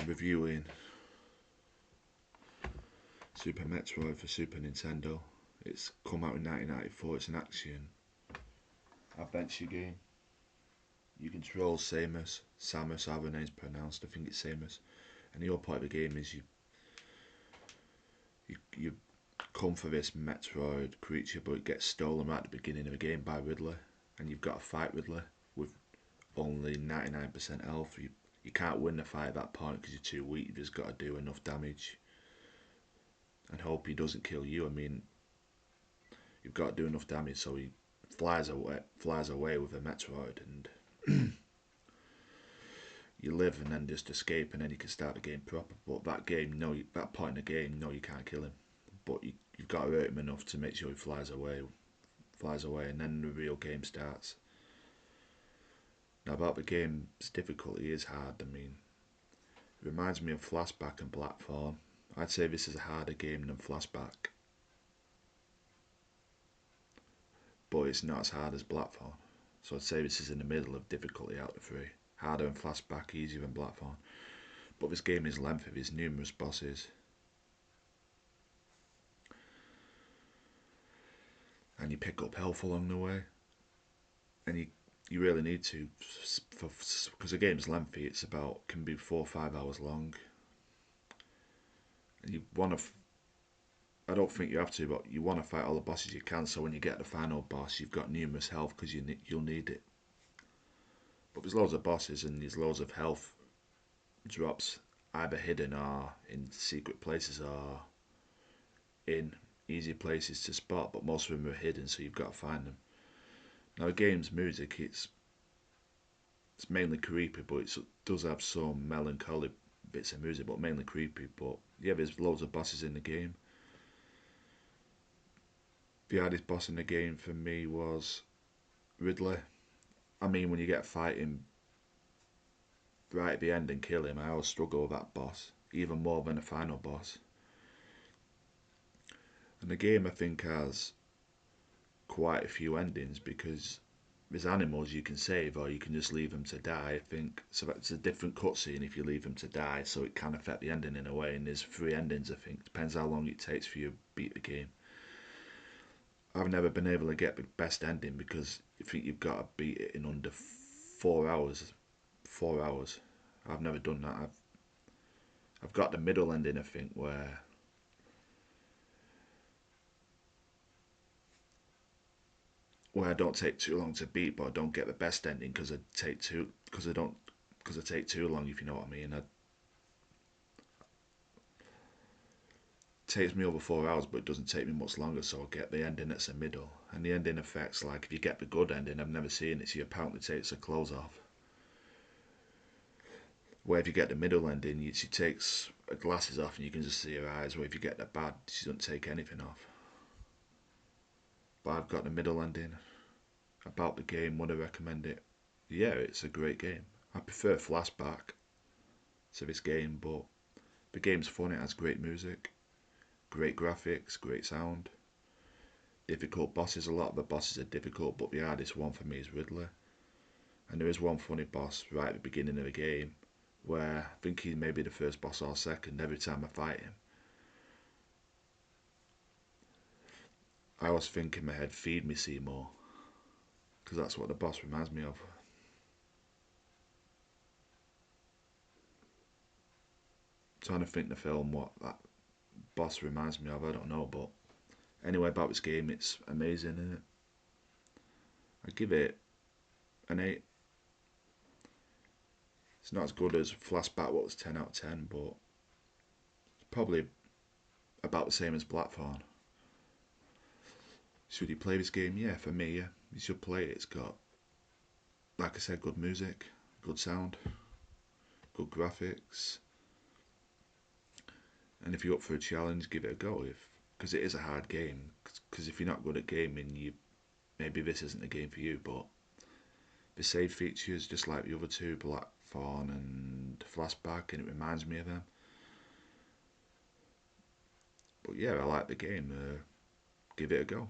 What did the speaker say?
reviewing Super Metroid for Super Nintendo. It's come out in 1994. It's an action adventure game. You control Samus, how her name's pronounced. I think it's Samus. And the whole point of the game is you come for this Metroid creature, but it gets stolen right at the beginning of the game by Ridley, and you've got to fight Ridley with only 99% health. You can't win the fight at that point because you're too weak. You've just got to do enough damage and hope he doesn't kill you. I mean, you've got to do enough damage so he flies away with a Metroid, and you live and then just escape, and then you can start the game proper. But that point in the game, no, you can't kill him. But you've got to hurt him enough to make sure he flies away, and then the real game starts. Now about the game's difficulty is hard. I mean, it reminds me of Flashback and Blackthorne. I'd say this is a harder game than Flashback, but it's not as hard as Blackthorne. So I'd say this is in the middle of difficulty out of the three. Harder than Flashback, easier than Blackthorne. But this game is lengthy, there's numerous bosses. And you pick up health along the way. And you really need to, because the game's lengthy, can be 4 or 5 hours long. And you want to, I don't think you have to, but you want to fight all the bosses you can, so when you get the final boss, you've got numerous health, because you'll need it. But there's loads of bosses, and there's loads of health drops, either hidden or in secret places or in easy places to spot, but most of them are hidden, so you've got to find them. Now the game's music, it's mainly creepy, but it does have some melancholy bits of music, but mainly creepy. But yeah, there's loads of bosses in the game. The hardest boss in the game for me was Ridley. I mean, when you get fighting right at the end and kill him, I always struggle with that boss, even more than the final boss. And the game, I think, has quite a few endings, because there's animals you can save or you can just leave them to die. I think so. That's a different cutscene if you leave them to die, so it can affect the ending in a way. And there's 3 endings, I think. Depends how long it takes for you to beat the game. I've never been able to get the best ending, because I think you've got to beat it in under 4 hours. 4 hours. I've never done that. I've got the middle ending, I think, where I don't take too long to beat, but I don't get the best ending because I take too long, if you know what I mean. It takes me over 4 hours, but it doesn't take me much longer, so I get the ending that's the middle. And the ending effects, like if you get the good ending, I've never seen it, so you apparently takes her clothes off. Where if you get the middle ending, she takes her glasses off and you can just see her eyes. Where if you get the bad, she doesn't take anything off. But I've got the middle ending. About the game, would I recommend it? Yeah, it's a great game. I prefer Flashback to this game, but the game's fun. It has great music, great graphics, great sound. Difficult bosses. A lot of the bosses are difficult, but the hardest one for me is Ridley. And there is one funny boss right at the beginning of the game where I think he may be the first boss or second. Every time I fight him, I always think in my head, feed me Seymour, because that's what the boss reminds me of. I'm trying to think the film what that boss reminds me of, I don't know, but anyway, about this game, it's amazing, isn't it? I give it an 8. It's not as good as Flashback, what was 10 out of 10, but it's probably about the same as Blackthorne. Should you play this game? Yeah, for me, yeah. You should play it. It's got, like I said, good music, good sound, good graphics. And if you're up for a challenge, give it a go. Because it is a hard game. Because if you're not good at gaming, maybe this isn't a game for you. But the save features, just like the other two, Blackthorne and Flashback, and it reminds me of them. But yeah, I like the game. Give it a go.